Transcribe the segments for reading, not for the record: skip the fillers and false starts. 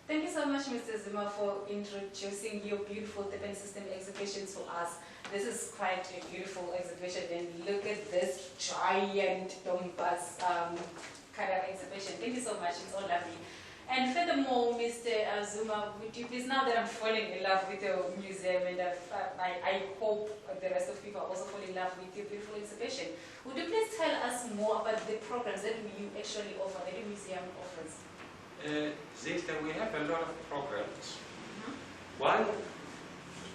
Thank you so much, Mr. Zuma, for introducing your beautiful Tiffin System exhibition to us. This is quite a beautiful exhibition, and look at this giant Donbass kind of exhibition. Thank you so much, it's all lovely. And furthermore, Mr. Zuma, would you please, now that I'm falling in love with your museum, and I hope the rest of people also fall in love with your beautiful exhibition, would you please tell us more about the programs that you actually offer, that your museum offers? Zita, we have a lot of programs. One,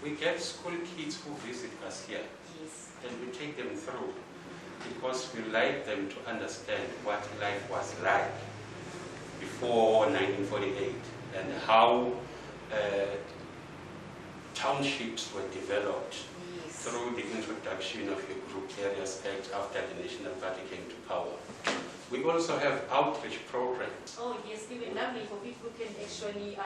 we get school kids who visit us here, Yes. and we take them through because we like them to understand what life was like before 1948 and how townships were developed through the introduction of the Group Areas Act after the National Party came to power. We also have outreach programs. Oh yes, it would be lovely for people who can actually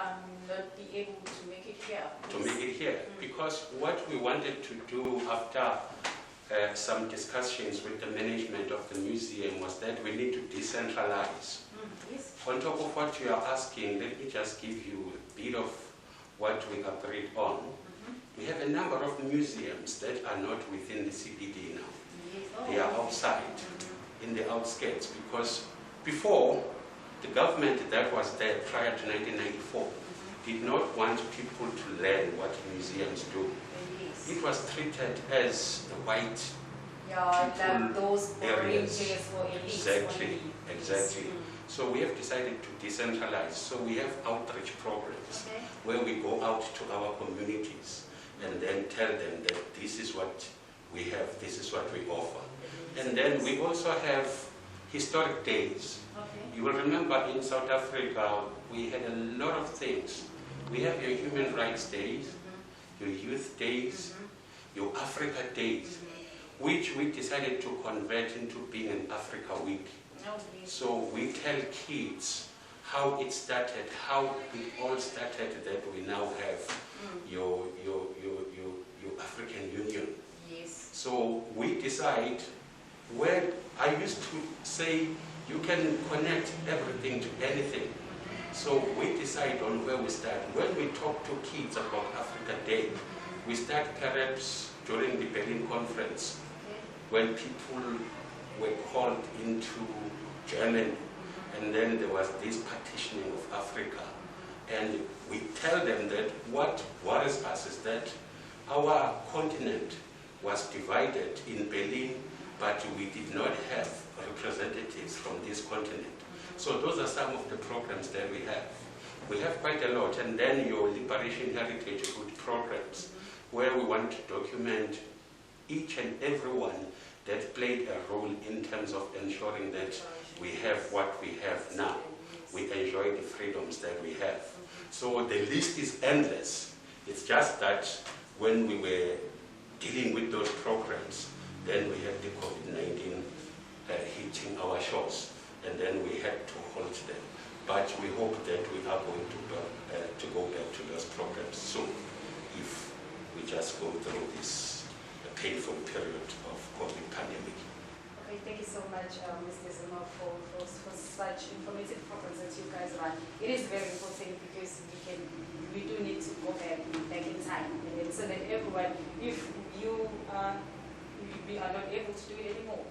not be able to make it here. To make it here, because what we wanted to do after some discussions with the management of the museum was that we need to decentralize. Yes. On top of what you are asking, let me just give you a bit of what we agreed on. We have a number of museums that are not within the CBD now. Yes. Oh. They are outside, in the outskirts, because before, the government that was there prior to 1994 did not want people to learn what museums do. Yes. It was treated as the white like those boring areas. days for elites. Exactly, only. exactly. Yes. So we have decided to decentralize. So we have outreach programs where we go out to our communities and then tell them that this is what we have, this is what we offer. And then we also have historic days. Okay. You will remember in South Africa, we had a lot of things. We have your Human Rights Days, your Youth Days, your Africa Days, which we decided to convert into being an Africa Week. So we tell kids how it started, how it all started, that we now have your African Union. Yes. So we decide where I used to say you can connect everything to anything. So we decide on where we start. When we talk to kids about Africa Day, we start perhaps during the Berlin Conference, when people were called into Germany, and then there was this partitioning of Africa. And we tell them that what worries us is that our continent was divided in Berlin, but we did not have representatives from this continent. So those are some of the programs that we have. We have quite a lot. And then your Liberation Heritage Food programs, where we want to document each and every one that played a role in terms of ensuring that we have what we have now. We enjoy the freedoms that we have. So the list is endless. It's just that when we were dealing with those programs, then we had the COVID-19 hitting our shores, and then we had to halt them. But we hope that we are going to go back to those programs soon, if we just go through this painful period of COVID pandemic. Okay, thank you so much, Mr. Zuma, for such informative programs that you guys run. It is very important because we do need to go back in time, and so that everyone, if we are not able to do it anymore,